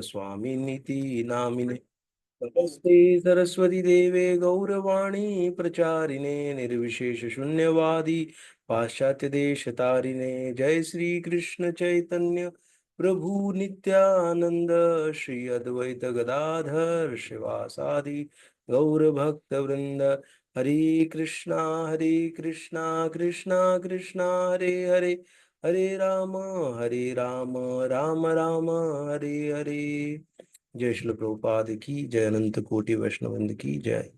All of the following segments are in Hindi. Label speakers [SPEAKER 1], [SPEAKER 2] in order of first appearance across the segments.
[SPEAKER 1] स्वामिनिति नामिने। नमस्ते सरस्वती देवे गौरवाणी प्रचारिणे निर्विशेष शून्यवादी पाश्चात्य देश तारिणे। जय श्री कृष्ण चैतन्य प्रभु नित्यानंद श्री अद्वैत गदाधर शिवासादि गौर भक्त वृंद। हरे कृष्णा कृष्णा कृष्णा हरे हरे, हरे राम राम राम हरे हरे। जय श्री प्रभुपाद की जय, अनंत कोटि वैष्णवंद की जय।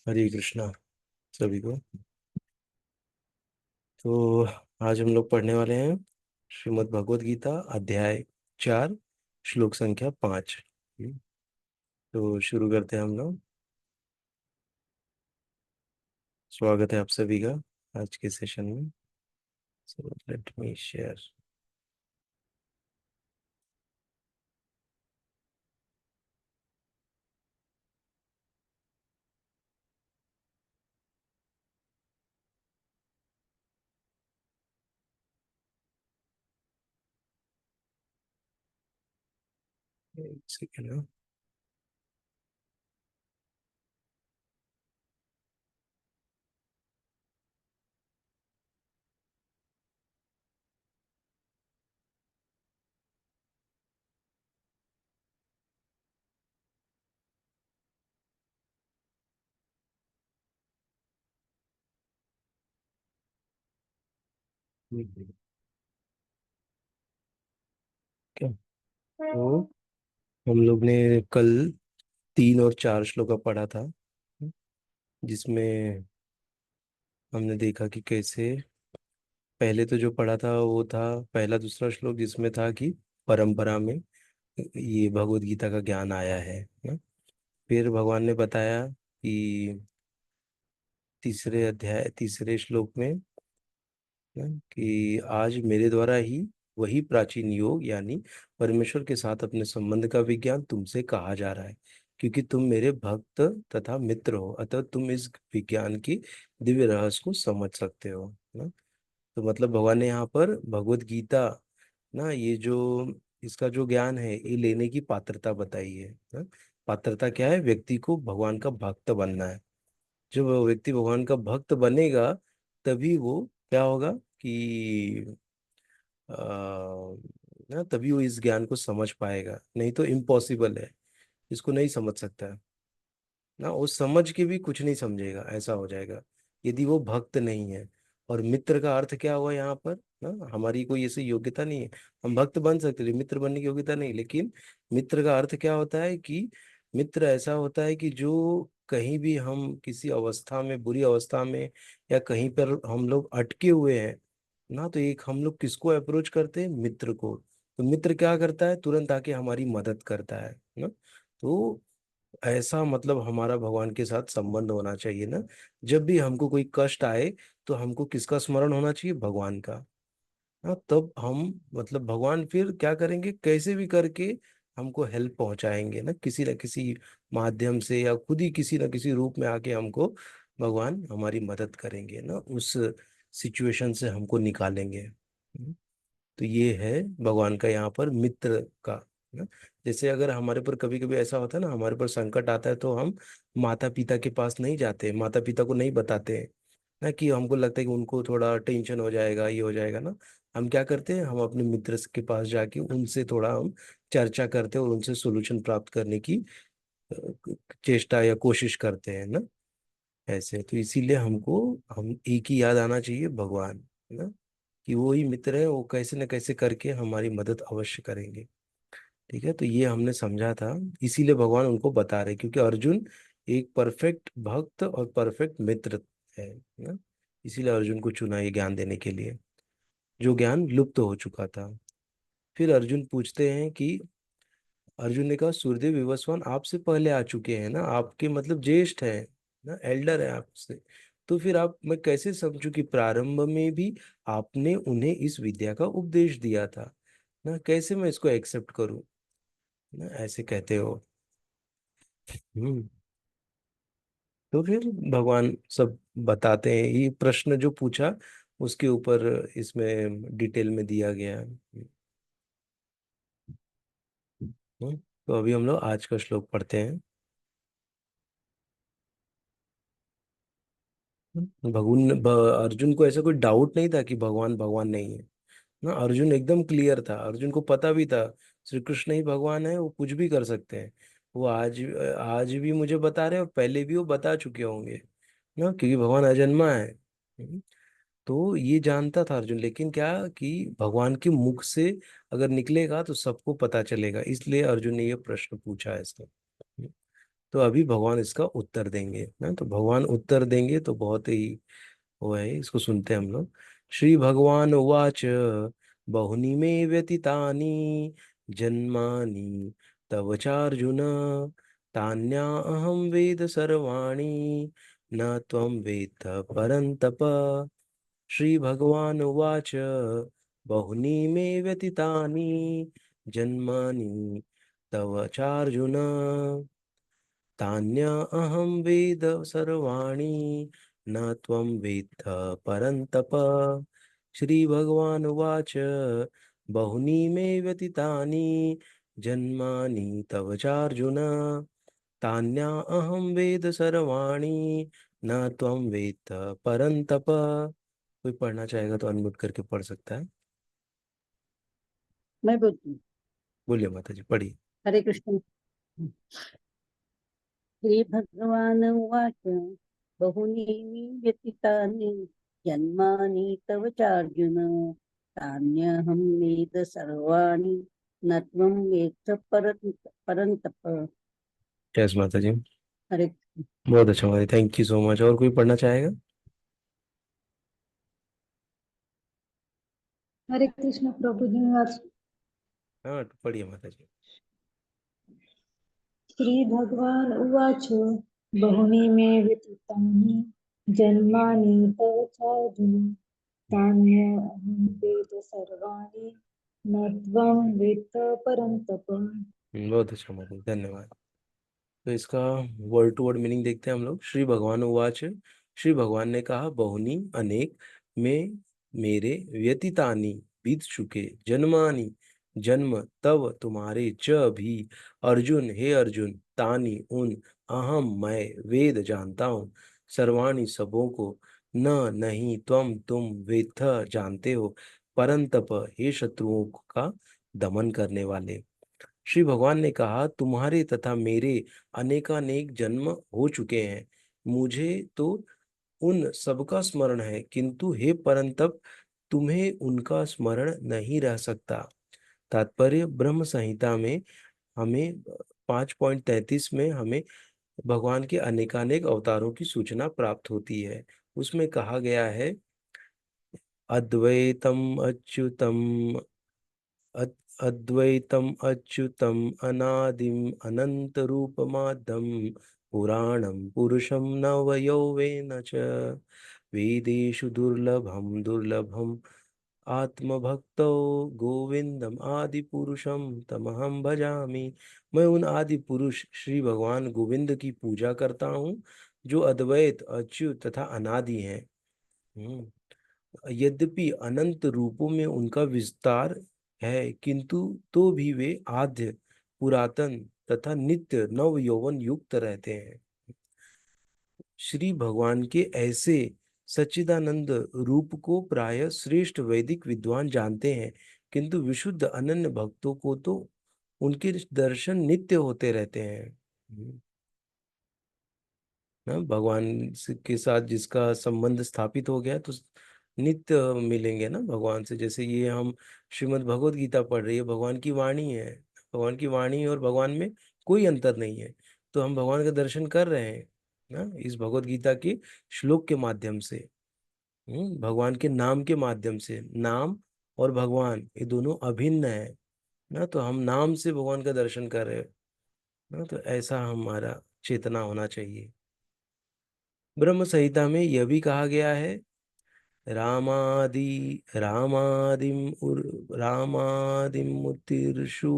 [SPEAKER 1] हरे कृष्णा सभी को। तो आज हम लोग पढ़ने वाले हैं श्रीमद् भगवद गीता अध्याय 4 श्लोक संख्या 5। तो शुरू करते हैं हम लोग। स्वागत है आप सभी का आज के सेशन में। So let me share. एक सेकेंड। क्या तो हम लोग ने कल 3 और 4 श्लोक पढ़ा था, जिसमें हमने देखा कि कैसे पहले तो जो पढ़ा था वो था पहला दूसरा श्लोक, जिसमें था कि परंपरा में ये भगवत गीता का ज्ञान आया है ना। फिर भगवान ने बताया कि तीसरे अध्याय तीसरे श्लोक में ना, कि आज मेरे द्वारा ही वही प्राचीन योग यानी परमेश्वर के साथ अपने संबंध का विज्ञान तुमसे कहा जा रहा है, क्योंकि तुम मेरे भक्त तथा मित्र हो, अतः तुम इस विज्ञान की दिव्य रहस्य को समझ सकते हो ना। तो मतलब भगवान ने यहाँ पर भगवत गीता ना, ये जो इसका जो ज्ञान है ये लेने की पात्रता बताई है ना। पात्रता क्या है? व्यक्ति को भगवान का भक्त बनना है। जब वो व्यक्ति भगवान का भक्त बनेगा तभी वो क्या होगा कि ना, तभी वो इस ज्ञान को समझ पाएगा, नहीं तो इम्पॉसिबल है, इसको नहीं समझ सकता है ना। वो समझ के भी कुछ नहीं समझेगा, ऐसा हो जाएगा यदि वो भक्त नहीं है। और मित्र का अर्थ क्या हुआ यहाँ पर ना, हमारी कोई ऐसी योग्यता नहीं है। हम भक्त बन सकते हैं, मित्र बनने की योग्यता नहीं। लेकिन मित्र का अर्थ क्या होता है कि मित्र ऐसा होता है कि जो कहीं भी हम किसी अवस्था में, बुरी अवस्था में या कहीं पर हम लोग अटके हुए हैं ना, तो एक हम लोग किसको अप्रोच करते हैं? मित्र को। तो मित्र क्या करता है? तुरंत आके हमारी मदद करता है ना। तो ऐसा मतलब हमारा भगवान के साथ संबंध होना चाहिए ना। जब भी हमको कोई कष्ट आए तो हमको किसका स्मरण होना चाहिए? भगवान का। हाँ, तब हम मतलब भगवान फिर क्या करेंगे? कैसे भी करके हमको हेल्प पहुंचाएंगे ना, किसी न किसी माध्यम से, या खुद ही किसी न किसी रूप में आके हमको भगवान हमारी मदद करेंगे ना, उस सिचुएशन से हमको निकालेंगे। तो ये है भगवान का यहाँ पर मित्र का ना। जैसे अगर हमारे पर कभी कभी ऐसा होता है ना, हमारे पर संकट आता है तो हम माता पिता के पास नहीं जाते, माता पिता को नहीं बताते हैं ना, कि हमको लगता है कि उनको थोड़ा टेंशन हो जाएगा, ये हो जाएगा ना। हम क्या करते हैं? हम अपने मित्र के पास जाके उनसे थोड़ा हम चर्चा करते हैं और उनसे सोल्यूशन प्राप्त करने की चेष्टा या कोशिश करते हैं ना। ऐसे तो इसीलिए हमको हम एक ही याद आना चाहिए, भगवान है ना, कि वो ही मित्र है, वो कैसे न कैसे करके हमारी मदद अवश्य करेंगे। ठीक है, तो ये हमने समझा था। इसीलिए भगवान उनको बता रहे, क्योंकि अर्जुन एक परफेक्ट भक्त और परफेक्ट मित्र है ना। इसीलिए अर्जुन को चुना ये ज्ञान देने के लिए, जो ज्ञान लुप्त हो चुका था। फिर अर्जुन पूछते हैं कि अर्जुन ने कहा, सूर्यदेव विवस्वान आपसे पहले आ चुके हैं ना, आपके मतलब ज्येष्ठ है ना, एल्डर है आपसे। तो फिर आप मैं कैसे समझूं कि प्रारंभ में भी आपने उन्हें इस विद्या का उपदेश दिया था ना, कैसे मैं इसको एक्सेप्ट करूं ना, ऐसे कहते हो। हम्म। तो फिर भगवान सब बताते हैं, ये प्रश्न जो पूछा उसके ऊपर इसमें डिटेल में दिया गया है। तो अभी हम लोग आज का श्लोक पढ़ते हैं। अर्जुन को ऐसा कोई डाउट नहीं था कि भगवान भगवान नहीं है ना। अर्जुन एकदम क्लियर था, अर्जुन को पता भी था श्री कृष्ण ही भगवान है, वो कुछ भी कर सकते हैं। वो आज आज भी मुझे बता रहे हैं और पहले भी वो बता चुके होंगे ना, क्योंकि भगवान अजन्मा है। हम्म, तो ये जानता था अर्जुन, लेकिन क्या कि भगवान के मुख से अगर निकलेगा तो सबको पता चलेगा, इसलिए अर्जुन ने ये प्रश्न पूछा है इसका। तो अभी भगवान इसका उत्तर देंगे ना, तो भगवान उत्तर देंगे तो बहुत ही वो है, इसको सुनते हैं हम लोग। श्री भगवान उवाच बहुनी मे व्यतीतानि जन्मानि तव चार्जुन तान्या अहम वेद सर्वाणि न त्वं वेत्थ परन्तप। श्री भगवान उवाच बहुनी मे व्यतीतानि जन्मानि तव चार्जुन तान्या अहं वेद सर्वाणि न त्वं वेत्थ परन्तप। श्रीभगवानुवाच बहुनि मे व्यतीतानि जन्मानि तव चार्जुन तान्या अहं वेद सर्वाणि न त्वं वेत्थ परन्तप। कोई पढ़ना चाहेगा तो अनम्यूट करके पढ़ सकता है।
[SPEAKER 2] मैं बोलती हूँ।
[SPEAKER 1] बोलिए माता जी, पढ़िए।
[SPEAKER 2] हरे कृष्ण। श्री भगवान उवाच बहुनी व्यतीतानि जन्मानि तव चार्जुन तान्यहं वेद सर्वाणि न त्वं वेत्थ परन्तप।
[SPEAKER 1] यस माता जी।
[SPEAKER 2] हरे
[SPEAKER 1] बहुत अच्छा माता जी, थैंक यू सो मच। और कोई पढ़ना चाहेगा?
[SPEAKER 3] हरे कृष्ण प्रभु जी महाराज।
[SPEAKER 1] हाँ, तो पढ़िए माता जी।
[SPEAKER 3] श्री भगवान उवाच बहुनि मे व्यतीतानि जन्मानि तव चार्जुन तान्यहं वेद सर्वाणि न त्वं वेत्थ परन्तप।
[SPEAKER 1] बहुत अच्छा माता जी, धन्यवाद। तो इसका वर्ड टू वर्ड मीनिंग देखते हैं हम लोग। श्री भगवान उवाच, श्री भगवान ने कहा, बहुनी अनेक में मेरे व्यतीतानि बीत चुके जन्मानि जन्म तव तुम्हारे च भी अर्जुन, हे अर्जुन, तानि उन अहम मैं वेद जानता हूँ सर्वाणि सबों को न नहीं तुम वेत्थ जानते हो परंतप हे शत्रुओं का दमन करने वाले। श्री भगवान ने कहा, तुम्हारे तथा मेरे अनेकानेक जन्म हो चुके हैं, मुझे तो उन सबका स्मरण है, किंतु हे परंतप तुम्हें उनका स्मरण नहीं रह सकता। तात्पर्य ब्रह्म संहिता में हमें 5.33 में हमें भगवान के अनेकानेक अवतारों की सूचना प्राप्त होती है। उसमें कहा गया है, अद्वैतम अच्युतम अद्वैतम अच्युतम अनादिम अनंत रूपमाद्यम पुराणम पुरुषम नवयौवेन च वेदेषु दुर्लभम दुर्लभम आत्मभक्तो गोविंदम आदि पुरुषम तमहम भजामि। मैं उन आदि पुरुष श्री भगवान गोविंद की पूजा करता हूँ, जो अद्वैत अच्युत तथा अनादि हैं। यद्यपि अनंत रूपों में उनका विस्तार है, किंतु तो भी वे आद्य पुरातन तथा नित्य नव यौवन युक्त रहते हैं। श्री भगवान के ऐसे सच्चिदानंद रूप को प्राय श्रेष्ठ वैदिक विद्वान जानते हैं, किंतु विशुद्ध अनन्य भक्तों को तो उनके दर्शन नित्य होते रहते हैं। ना, के साथ जिसका संबंध स्थापित हो गया तो नित्य मिलेंगे ना भगवान से। जैसे ये हम श्रीमद् भगवत गीता पढ़ रही है, भगवान की वाणी है। भगवान की वाणी और भगवान में कोई अंतर नहीं है, तो हम भगवान का दर्शन कर रहे हैं ना इस भगवत गीता के श्लोक के माध्यम से। भगवान के नाम के माध्यम से। नाम और भगवान ये दोनों अभिन्न है ना, तो हम नाम से भगवान का दर्शन कर रहे हैं ना, तो ऐसा हमारा चेतना होना चाहिए। ब्रह्म संहिता में यह भी कहा गया है, रामादिम रामादिमुत्तिर्षु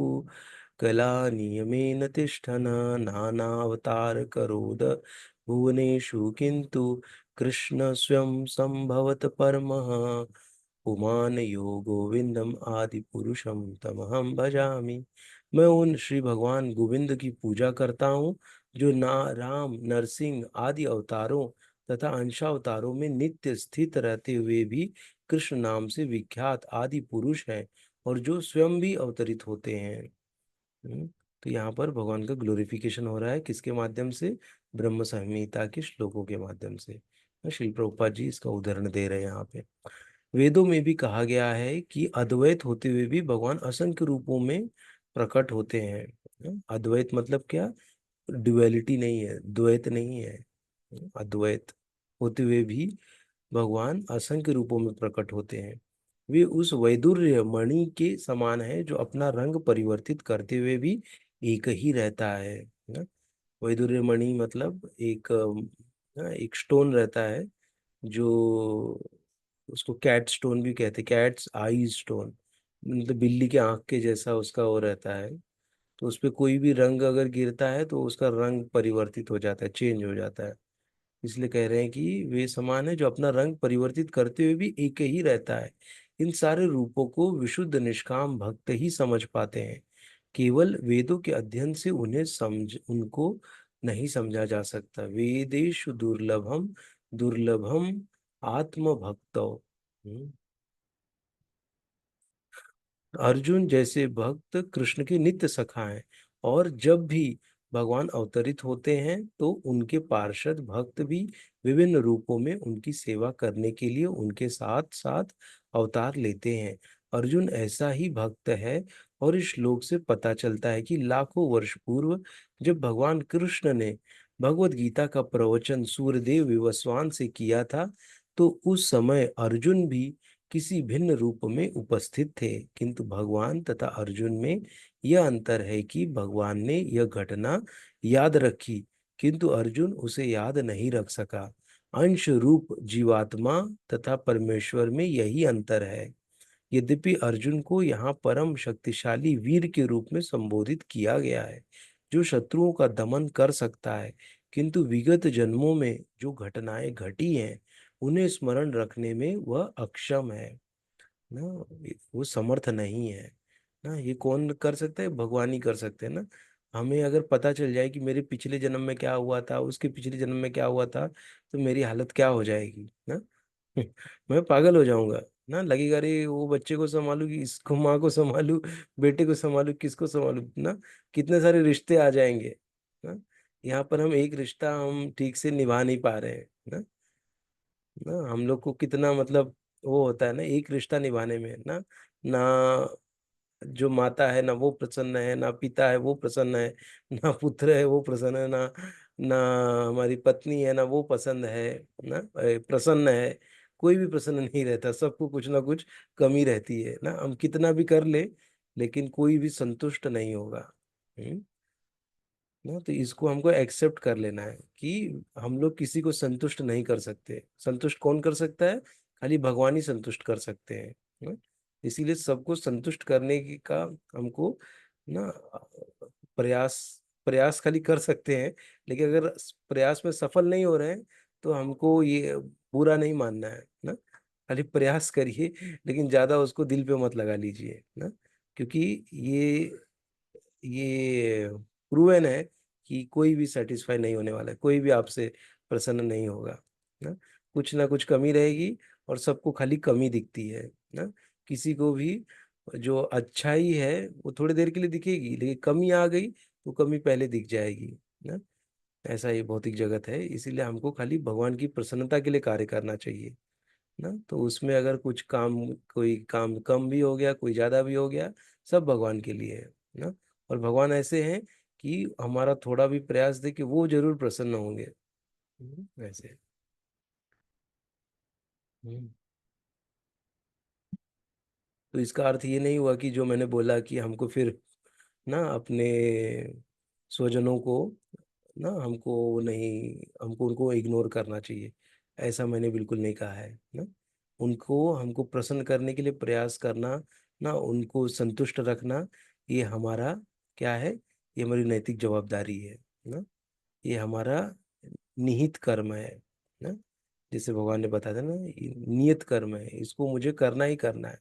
[SPEAKER 1] कला नियमेन तिष्ठन नानावतार करोद भुवनेषु किंतु कृष्ण स्वयं संभवत परमः पुमान यो गोविंदम आदि पुरुषम तमहम भजामि। मैं उन श्री भगवान गोविंद की पूजा करता हूँ जो ना राम नरसिंह आदि अवतारों तथा अंशावतारों में नित्य स्थित रहते हुए भी कृष्ण नाम से विख्यात आदि पुरुष हैं और जो स्वयं भी अवतरित होते हैं। हम्म, तो यहाँ पर भगवान का ग्लोरिफिकेशन हो रहा है किसके माध्यम से? ब्रह्म संहिता के श्लोकों के माध्यम से। श्री प्रभुपाद जी इसका उदाहरण दे रहे हैं यहाँ पे। वेदों में भी कहा गया है कि अद्वैत होते हुए भी भगवान असंख्य रूपों में प्रकट होते हैं। अद्वैत मतलब क्या? ड्युअलिटी नहीं है, द्वैत नहीं है। अद्वैत होते हुए भी भगवान असंख्य रूपों में प्रकट होते हैं। वे उस वैदुर्य मणि के समान है जो अपना रंग परिवर्तित करते हुए भी एक ही रहता है ना। वैदुर्य मणि मतलब एक स्टोन रहता है जो उसको कैट स्टोन भी कहते हैं, कैट्स आईज स्टोन, मतलब बिल्ली के आंख के जैसा उसका वो रहता है। तो उस पे कोई भी रंग अगर गिरता है तो उसका रंग परिवर्तित हो जाता है, चेंज हो जाता है। इसलिए कह रहे हैं कि वे समान है जो अपना रंग परिवर्तित करते हुए भी एक ही रहता है। इन सारे रूपों को विशुद्ध निष्काम भक्त ही समझ पाते हैं। केवल वेदों के अध्ययन से उन्हें समझ उनको नहीं समझा जा सकता। वेदेषु दुर्लभम दुर्लभम आत्म भक्तो। अर्जुन जैसे भक्त कृष्ण के नित्य सखा हैं और जब भी भगवान अवतरित होते हैं तो उनके पार्षद भक्त भी विभिन्न रूपों में उनकी सेवा करने के लिए उनके साथ साथ अवतार लेते हैं। अर्जुन ऐसा ही भक्त है और इस श्लोक से पता चलता है कि लाखों वर्ष पूर्व जब भगवान कृष्ण ने भगवत गीता का प्रवचन सूर्यदेव विवस्वान से किया था तो उस समय अर्जुन भी किसी भिन्न रूप में उपस्थित थे, किंतु भगवान तथा अर्जुन में यह अंतर है कि भगवान ने यह घटना याद रखी किंतु अर्जुन उसे याद नहीं रख सका। अंश रूप जीवात्मा तथा परमेश्वर में यही अंतर है। यद्यपि अर्जुन को यहाँ परम शक्तिशाली वीर के रूप में संबोधित किया गया है जो शत्रुओं का दमन कर सकता है, किंतु विगत जन्मों में जो घटनाएं घटी हैं उन्हें स्मरण रखने में वह अक्षम है ना। वो समर्थ नहीं है ना। ये कौन कर सकता है? भगवान ही कर सकते हैं ना। हमें अगर पता चल जाए कि मेरे पिछले जन्म में क्या हुआ था, उसके पिछले जन्म में क्या हुआ था, तो मेरी हालत क्या हो जाएगी ना। मैं पागल हो जाऊंगा ना। लगेगा अरे वो बच्चे को संभालू कि इसको, माँ को संभालू, बेटे को संभालू, किसको संभालू ना। कितने सारे रिश्ते आ जाएंगे ना। यहाँ पर हम एक रिश्ता हम ठीक से निभा नहीं पा रहे हैं ना। ना हम लोग को कितना मतलब वो होता है ना एक रिश्ता निभाने में ना। ना जो माता है ना वो प्रसन्न है, ना पिता है वो प्रसन्न है, ना पुत्र है वो प्रसन्न है, ना ना हमारी पत्नी है ना वो पसंद है ना, प्रसन्न है। कोई भी प्रसन्न नहीं रहता, सबको कुछ ना कुछ कमी रहती है ना। हम कितना भी कर ले लेकिन कोई भी संतुष्ट नहीं होगा। ना तो इसको हमको एक्सेप्ट कर लेना है कि हम लोग किसी को संतुष्ट नहीं कर सकते। संतुष्ट कौन कर सकता है? खाली भगवान ही संतुष्ट कर सकते हैं ना? इसीलिए सबको संतुष्ट करने की का हमको ना प्रयास प्रयास खाली कर सकते हैं। लेकिन अगर प्रयास में सफल नहीं हो रहे हैं तो हमको ये बुरा नहीं मानना है ना। खाली प्रयास करिए लेकिन ज्यादा उसको दिल पे मत लगा लीजिए ना। क्योंकि ये प्रूवन है कि कोई भी सेटिस्फाई नहीं होने वाला है, कोई भी आपसे प्रसन्न नहीं होगा ना कुछ कमी रहेगी। और सबको खाली कमी दिखती है ना। किसी को भी जो अच्छाई है वो थोड़ी देर के लिए दिखेगी लेकिन कमी आ गई तो कमी पहले दिख जाएगी ना। ऐसा ये भौतिक जगत है, इसीलिए हमको खाली भगवान की प्रसन्नता के लिए कार्य करना चाहिए ना। तो उसमें अगर कुछ काम, कोई काम कम भी हो गया, कोई ज्यादा भी हो गया, सब भगवान के लिए है ना। और भगवान ऐसे हैं कि हमारा थोड़ा भी प्रयास देके वो जरूर प्रसन्न होंगे। ऐसे। हम्म। तो इसका अर्थ ये नहीं हुआ कि जो मैंने बोला कि हमको फिर ना अपने स्वजनों को ना हमको नहीं, हमको उनको इग्नोर करना चाहिए, ऐसा मैंने बिल्कुल नहीं कहा है ना। उनको हमको प्रसन्न करने के लिए प्रयास करना ना, उनको संतुष्ट रखना, ये हमारा क्या है? ये हमारी नैतिक जवाबदारी है ना। ये हमारा निहित कर्म है ना। जैसे भगवान ने बताया था ना, ये नियत कर्म है, इसको मुझे करना ही करना है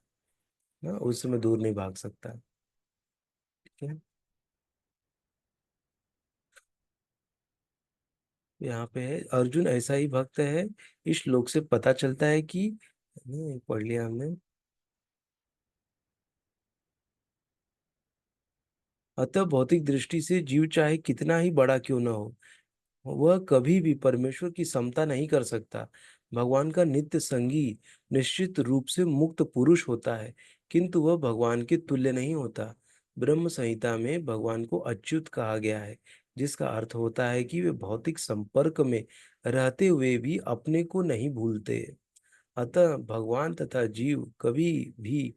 [SPEAKER 1] ना। उससे मैं दूर नहीं भाग सकता। ठीक है। यहाँ पे है अर्जुन ऐसा ही भक्त है। इस श्लोक से पता चलता है कि, नहीं, पढ़ लिया हमने। अतः भौतिक दृष्टि से जीव चाहे कितना ही बड़ा क्यों न हो, वह कभी भी परमेश्वर की समता नहीं कर सकता। भगवान का नित्य संगी निश्चित रूप से मुक्त पुरुष होता है, किंतु वह भगवान के तुल्य नहीं होता। ब्रह्म संहिता में भगवान को अच्युत कहा गया है, जिसका अर्थ होता है कि वे भौतिक संपर्क में रहते हुए भी अपने को नहीं भूलते। अतः भगवान तथा जीव कभी भी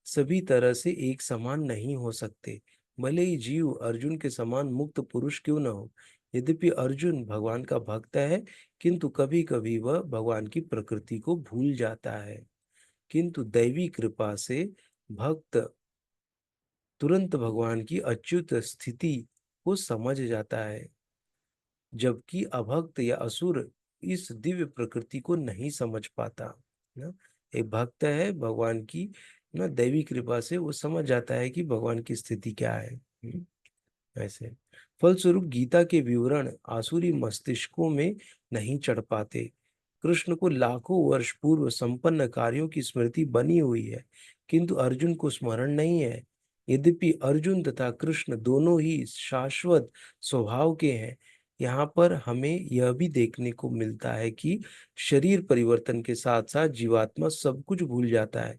[SPEAKER 1] सभी तरह से एक समान नहीं हो सकते, भले ही जीव अर्जुन के समान मुक्त पुरुष क्यों न हो। यद्यपि अर्जुन भगवान का भक्त है, किंतु कभी कभी वह भगवान की प्रकृति को भूल जाता है। किंतु दैवी कृपा से भक्त तुरंत भगवान की अच्युत स्थिति को समझ जाता है, जबकि अभक्त या असुर इस दिव्य प्रकृति को नहीं समझ पाता। ना, एक भक्त है भगवान की, ना, दैवी कृपा से वो समझ जाता है कि भगवान की स्थिति क्या है। ऐसे फलस्वरूप गीता के विवरण आसुरी मस्तिष्कों में नहीं चढ़ पाते। कृष्ण को लाखों वर्ष पूर्व संपन्न कार्यों की स्मृति बनी हुई है, किंतु अर्जुन को स्मरण नहीं है। यद्यपि अर्जुन तथा कृष्ण दोनों ही शाश्वत स्वभाव के हैं, यहाँ पर हमें यह भी देखने को मिलता है कि शरीर परिवर्तन के साथ साथ जीवात्मा सब कुछ भूल जाता है,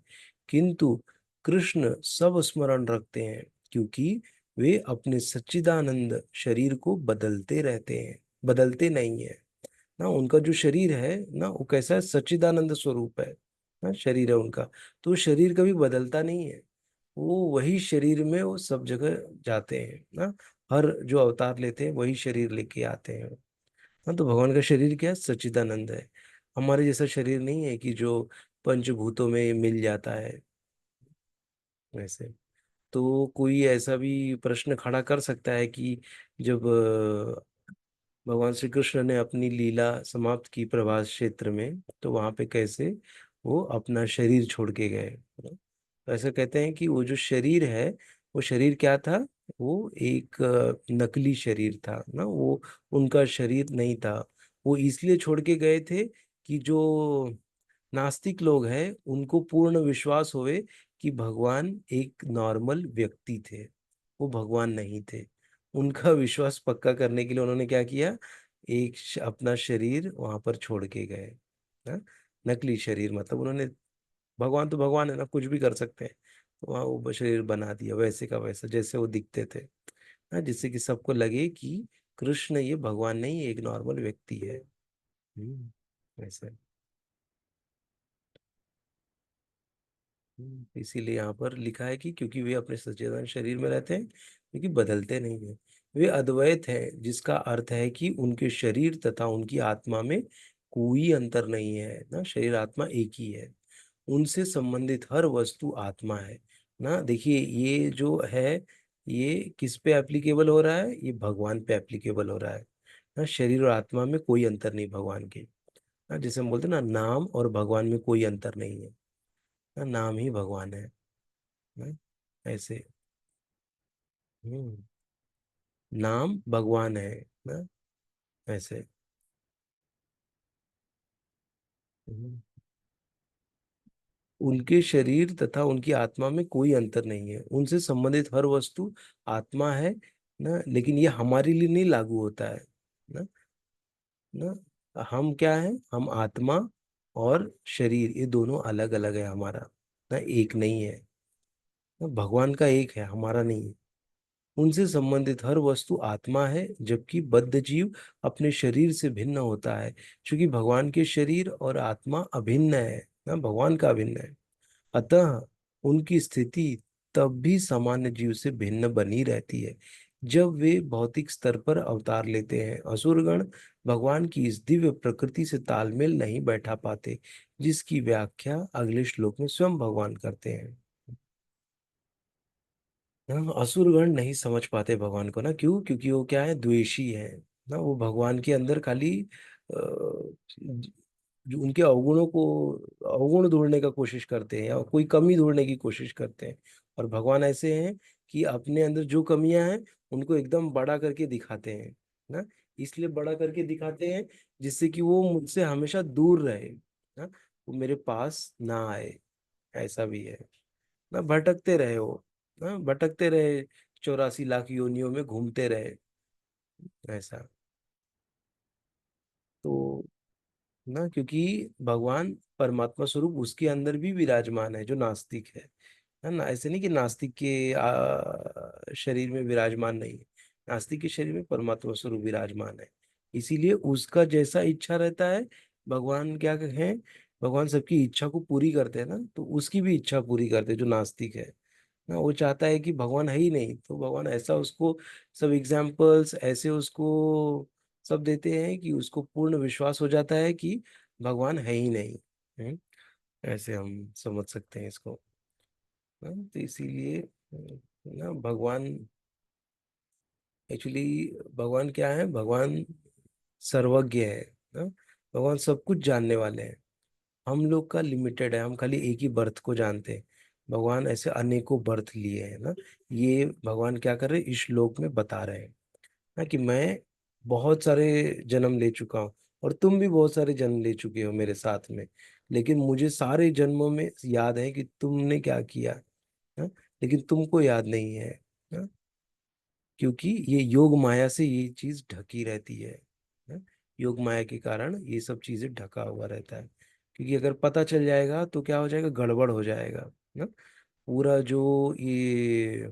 [SPEAKER 1] किंतु कृष्ण सब स्मरण रखते हैं, क्योंकि वे अपने सच्चिदानंद शरीर को बदलते रहते हैं, बदलते नहीं है। ना उनका जो शरीर है ना, वो कैसा है, सच्चिदानंद स्वरूप है ना, शरीर है उनका। तो शरीर कभी बदलता नहीं है, वो वही शरीर में वो सब जगह जाते हैं ना। हर जो अवतार लेते हैं वही शरीर लेके आते हैं। हाँ, तो भगवान का शरीर क्या है, सच्चिदानंद है। हमारे जैसा शरीर नहीं है कि जो पंचभूतों में मिल जाता है वैसे। तो कोई ऐसा भी प्रश्न खड़ा कर सकता है कि जब भगवान श्री कृष्ण ने अपनी लीला समाप्त की प्रभास क्षेत्र में, तो वहां पे कैसे वो अपना शरीर छोड़ के गए। तो ऐसा कहते हैं कि वो जो शरीर है, वो शरीर क्या था, वो एक नकली शरीर था ना, वो उनका शरीर नहीं था। वो इसलिए छोड़ के गए थे कि जो नास्तिक लोग हैं उनको पूर्ण विश्वास होवे कि भगवान एक नॉर्मल व्यक्ति थे, वो भगवान नहीं थे। उनका विश्वास पक्का करने के लिए उन्होंने क्या किया, एक अपना शरीर वहां पर छोड़ के गए ना। नकली शरीर मतलब उन्होंने, भगवान तो भगवान है ना, कुछ भी कर सकते हैं। तो वहां वो शरीर बना दिया वैसे का वैसा जैसे वो दिखते थे ना, जिससे कि सबको लगे कि कृष्ण ये भगवान नहीं, ये एक नॉर्मल व्यक्ति है। ऐसा। इसीलिए यहाँ पर लिखा है कि क्योंकि वे अपने सच्चिदानंद शरीर में रहते हैं, क्योंकि बदलते नहीं है। वे अद्वैत हैं, जिसका अर्थ है कि उनके शरीर तथा उनकी आत्मा में कोई अंतर नहीं है ना, शरीर आत्मा एक ही है। उनसे संबंधित हर वस्तु आत्मा है ना। देखिए ये जो है, ये किस पे एप्लीकेबल हो रहा है, ये भगवान पे एप्लीकेबल हो रहा है ना। शरीर और आत्मा में कोई अंतर नहीं भगवान के ना, जैसे हम बोलते हैं ना, नाम और भगवान में कोई अंतर नहीं है ना, नाम ही भगवान है ना। ऐसे। हम्म नाम भगवान है ना। ऐसे। हम्म, उनके शरीर तथा उनकी आत्मा में कोई अंतर नहीं है। उनसे संबंधित हर वस्तु आत्मा है ना, लेकिन ये हमारे लिए नहीं लागू होता है ना। ना हम क्या है, हम आत्मा और शरीर ये दोनों अलग अलग है हमारा ना, एक नहीं है ना। भगवान का एक है, हमारा नहीं है। उनसे संबंधित हर वस्तु आत्मा है, जबकि बद्ध जीव अपने शरीर से भिन्न होता है, क्योंकि भगवान के शरीर और आत्मा अभिन्न है ना, भगवान का अभिन्न है। अतः उनकी स्थिति तब भी सामान्य जीव से भिन्न बनी रहती है, जब वे भौतिक स्तर पर अवतार लेते हैं। असुरगण भगवान की इस दिव्य प्रकृति से तालमेल नहीं बैठा पाते, जिसकी व्याख्या अगले श्लोक में स्वयं भगवान करते हैं। हाँ, असुरगण नहीं समझ पाते भगवान को ना, क्यों, क्योंकि वो क्या है, द्वेषी है ना। वो भगवान के अंदर खाली जो उनके अवगुणों को, अवगुण ढूंढने का कोशिश करते हैं या कोई कमी ढूंढने की कोशिश करते हैं। और भगवान ऐसे हैं कि अपने अंदर जो कमियां हैं उनको एकदम बड़ा करके दिखाते हैं ना, इसलिए बड़ा करके दिखाते हैं जिससे कि वो मुझसे हमेशा दूर रहे, ना, वो मेरे पास ना आए। ऐसा भी है ना, भटकते रहे वो, ना भटकते रहे, 84 लाख योनियों में घूमते रहे, ऐसा। तो ना, क्योंकि भगवान परमात्मा स्वरूप उसके अंदर भी विराजमान है, जो नास्तिक है ना। ऐसे नहीं कि नास्तिक के शरीर में विराजमान नहीं है, नास्तिक के शरीर में परमात्मा स्वरूप विराजमान है। इसीलिए उसका जैसा इच्छा रहता है, भगवान क्या है, भगवान सबकी इच्छा को पूरी करते हैं ना, तो उसकी भी इच्छा पूरी करते हैं जो नास्तिक है ना। वो चाहता है कि भगवान है ही नहीं, तो भगवान ऐसा उसको सब एग्जाम्पल्स ऐसे उसको सब देते हैं कि उसको पूर्ण विश्वास हो जाता है कि भगवान है ही नहीं। हम्म, ऐसे हम समझ सकते हैं इसको। हाँ, तो इसीलिए ना भगवान एक्चुअली, भगवान क्या है, भगवान सर्वज्ञ है ना, भगवान सब कुछ जानने वाले हैं। हम लोग का लिमिटेड है, हम खाली एक ही बर्थ को जानते हैं। भगवान ऐसे अनेकों बर्थ लिए हैं ना। ये भगवान क्या कर रहे हैं, इस श्लोक में बता रहे हैं ना कि मैं बहुत सारे जन्म ले चुका हूँ, और तुम भी बहुत सारे जन्म ले चुके हो मेरे साथ में, लेकिन मुझे सारे जन्मों में याद है कि तुमने क्या किया, ना? लेकिन तुमको याद नहीं है ना, क्योंकि ये योग माया से ये चीज ढकी रहती है ना। योग माया के कारण ये सब चीजें ढका हुआ रहता है, क्योंकि अगर पता चल जाएगा तो क्या हो जाएगा, गड़बड़ हो जाएगा ना। पूरा जो ये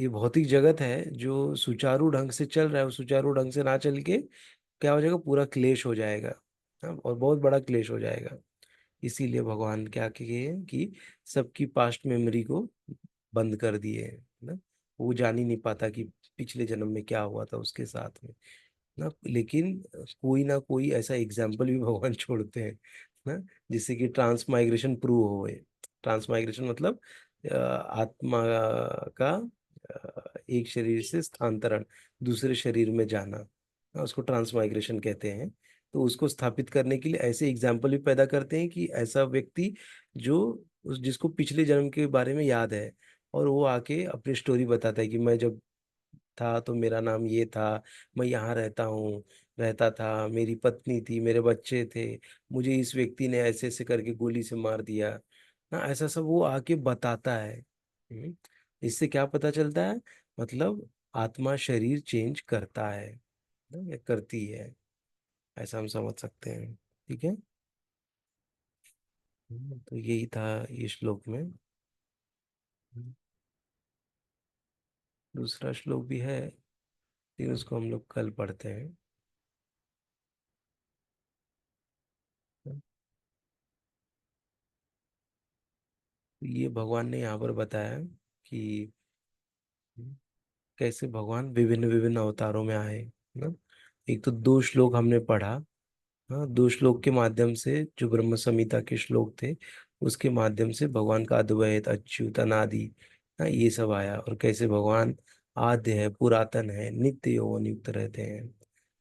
[SPEAKER 1] भौतिक जगत है जो सुचारू ढंग से चल रहा है, वो सुचारू ढंग से ना चल के क्या हो जाएगा, पूरा क्लेश हो जाएगा, हाँ, और बहुत बड़ा क्लेश हो जाएगा। इसीलिए भगवान क्या किए हैं कि सबकी पास्ट मेमोरी को बंद कर दिए हैं ना। वो जान ही नहीं पाता कि पिछले जन्म में क्या हुआ था उसके साथ में ना। लेकिन कोई ना कोई ऐसा एग्जाम्पल भी भगवान छोड़ते हैं ना, जिससे कि ट्रांस माइग्रेशन प्रूव होए। ट्रांस माइग्रेशन मतलब आत्मा का एक शरीर से स्थानांतरण, दूसरे शरीर में जाना, उसको ट्रांस माइग्रेशन कहते हैं। तो उसको स्थापित करने के लिए ऐसे एग्जाम्पल भी पैदा करते हैं कि ऐसा व्यक्ति जो उस जिसको पिछले जन्म के बारे में याद है, और वो आके अपनी स्टोरी बताता है कि मैं जब था तो मेरा नाम ये था, मैं यहाँ रहता हूँ, रहता था, मेरी पत्नी थी, मेरे बच्चे थे, मुझे इस व्यक्ति ने ऐसे ऐसे करके गोली से मार दिया ना। ऐसा सब वो आके बताता है। इससे क्या पता चलता है, मतलब आत्मा शरीर चेंज करता है ना, या करती है, ऐसा हम समझ सकते हैं। ठीक है। तो यही था ये श्लोक में। दूसरा श्लोक भी है, लेकिन उसको हम लोग कल पढ़ते हैं। ये भगवान ने यहाँ पर बताया कि कैसे भगवान विभिन्न विभिन्न अवतारों में आए ना। एक तो दो श्लोक हमने पढ़ा, हाँ, दो श्लोक के माध्यम से जो ब्रह्म संहिता के श्लोक थे, उसके माध्यम से भगवान का अद्वैत, अच्युत, अनादि, हाँ, ये सब आया, और कैसे भगवान आद्य है, पुरातन है, नित्य यौवन युक्त रहते हैं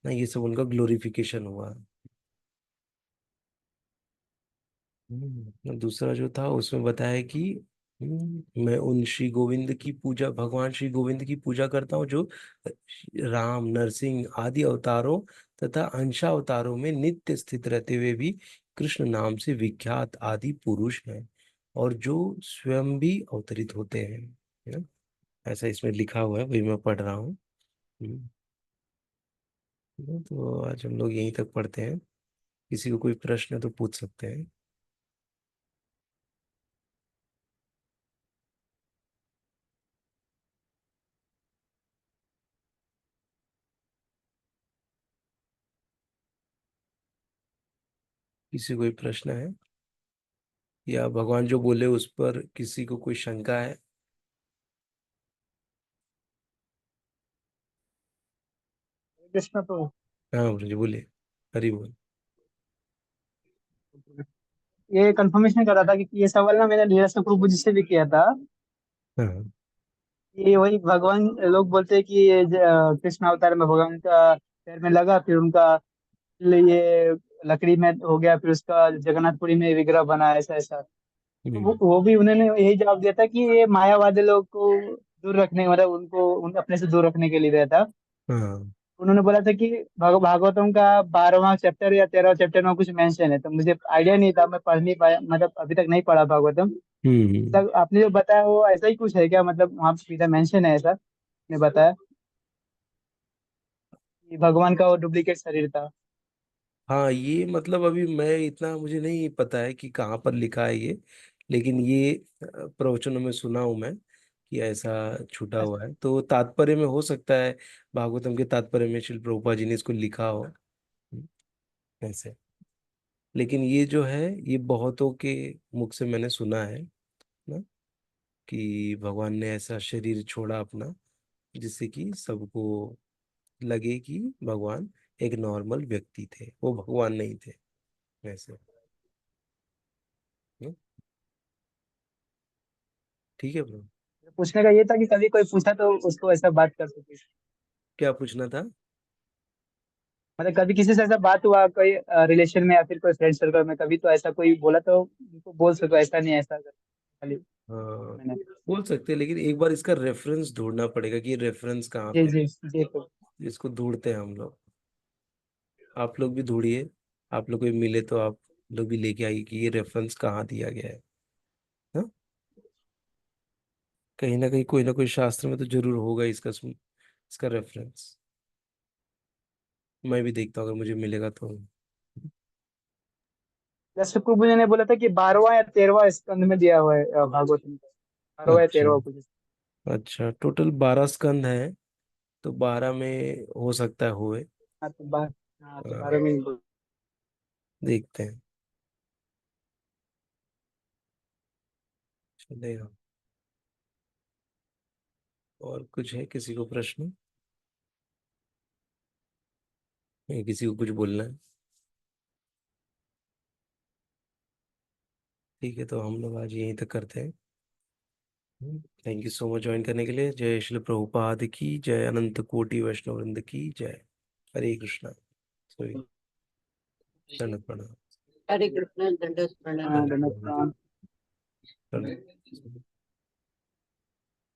[SPEAKER 1] ना, ये सब उनका ग्लोरिफिकेशन हुआ। दूसरा जो था उसमें बताया कि मैं उन श्री गोविंद की पूजा, भगवान श्री गोविंद की पूजा करता हूँ जो राम, नरसिंह आदि अवतारों तथा अंशा अवतारों में नित्य स्थित रहते हुए भी कृष्ण नाम से विख्यात आदि पुरुष हैं, और जो स्वयं भी अवतरित होते हैं, है ना? ऐसा इसमें लिखा हुआ है, वही मैं पढ़ रहा हूँ। हम्म, तो आज हम लोग यहीं तक पढ़ते हैं। किसी को कोई प्रश्न है तो पूछ सकते हैं। किसी को कोई प्रश्न है, या भगवान जो बोले उस पर किसी को कोई शंका है?
[SPEAKER 4] कृष्ण तो
[SPEAKER 1] हाँ मुझे बोले, हरी बोल।
[SPEAKER 4] ये कंफर्मेशन कर रहा था कि ये सवाल ना मैंने नीरज कपूर जी से भी किया था।
[SPEAKER 1] हाँ।
[SPEAKER 4] ये वही भगवान लोग बोलते हैं कि ये कृष्ण अवतार में भगवान का पैर में लगा, फिर उनका ये लकड़ी में हो गया, फिर उसका जगन्नाथपुरी में विग्रह बना, ऐसा ऐसा। तो
[SPEAKER 1] हम्म।
[SPEAKER 4] वो भी उन्होंने यही जवाब दिया था कि ये मायावादी लोग को दूर रखने, मतलब उनको अपने से दूर रखने के लिए दिया था।
[SPEAKER 1] हाँ।
[SPEAKER 4] उन्होंने बोला था कि भागवतम का 12वां चैप्टर या 13वां चैप्टर में कुछ मेंशन है, तो मुझे आइडिया नहीं था, मैं पढ़ नहीं पाया, मतलब अभी तक नहीं पढ़ा भागवतम।
[SPEAKER 1] हम्म।
[SPEAKER 4] तक आपने जो बताया वो ऐसा ही कुछ है क्या, मतलब वहाँ सीधा मेंशन है ऐसा ने बताया कि भगवान का वो डुप्लीकेट शरीर था।
[SPEAKER 1] हाँ, ये मतलब अभी मैं इतना मुझे नहीं पता है कि कहाँ पर लिखा है ये, लेकिन ये प्रवचनों में सुना हूँ मैं कि ऐसा छूटा हुआ है, तो तात्पर्य में हो सकता है, भागवतम के तात्पर्य में श्रील प्रभुपाद जी ने इसको लिखा हो। ऐसे। लेकिन ये जो है, ये बहुतों के मुख से मैंने सुना है ना, कि भगवान ने ऐसा शरीर छोड़ा अपना, जिससे कि सबको लगे कि भगवान एक नॉर्मल व्यक्ति थे, वो भगवान नहीं थे। वैसे। हम्म, ठीक है ब्रो।
[SPEAKER 4] पूछने का ये था कि कभी कोई पूछा तो उसको ऐसा बात कर सके,
[SPEAKER 1] क्या पूछना था?
[SPEAKER 4] मतलब कभी किसी से ऐसा बात हुआ कोई रिलेशन में या फिर कोई फ्रेंड सर्कल में, कभी तो ऐसा कोई बोला तो उनको बोल सको ऐसा नहीं ऐसा कर, खाली
[SPEAKER 1] हाँ,
[SPEAKER 4] मैंने।
[SPEAKER 1] बोल सकते हैं, लेकिन एक बार इसका रेफरेंस ढूंढना पड़ेगा कि ये रेफरेंस कहाँ
[SPEAKER 4] जी
[SPEAKER 1] पे है।
[SPEAKER 4] जी जी तो।
[SPEAKER 1] इसको ढूंढते हैं हम लोग। आप लोग भी ढूंढिए। आप लोग को भी मिले तो आप लोग भी लेके आइए कि ये रेफरेंस कहाँ दिया गया है। हाँ? कहीं ना कोई शास्त्र में तो जरूर होगा इसका रेफरेंस। मैं भी देखता हूँ, अगर मुझे मिलेगा तो।
[SPEAKER 4] जैसे प्रभु जी ने बोला था कि 12वां या 13वां स्कंद में दिया हुआ है भागवत में, 12वां या
[SPEAKER 1] अच्छा।
[SPEAKER 4] 13वां कुछ।
[SPEAKER 1] अच्छा, टोटल 12 स्कंद है, तो 12 में हो सकता है हुए।
[SPEAKER 4] हाँ तो बार हाँ तो
[SPEAKER 1] हाँ,
[SPEAKER 4] 12 में
[SPEAKER 1] देखते हैं। चलेगा। और कुछ है किसी को प्रश्न? या किसी को कुछ बोलना है? ठीक है, तो हम लोग आज यहीं तक करते हैं। Thank you so much join करने के लिए। जय श्री प्रभुपाद की जय, अनंत कोटि वैष्णव वृंद की जय। हरे कृष्णा। सॉरी। दंडक प्रणाम।
[SPEAKER 2] हरे कृष्ण, दंडवत प्रणाम।
[SPEAKER 4] हाँ, धन्यवाद।
[SPEAKER 1] दंडक।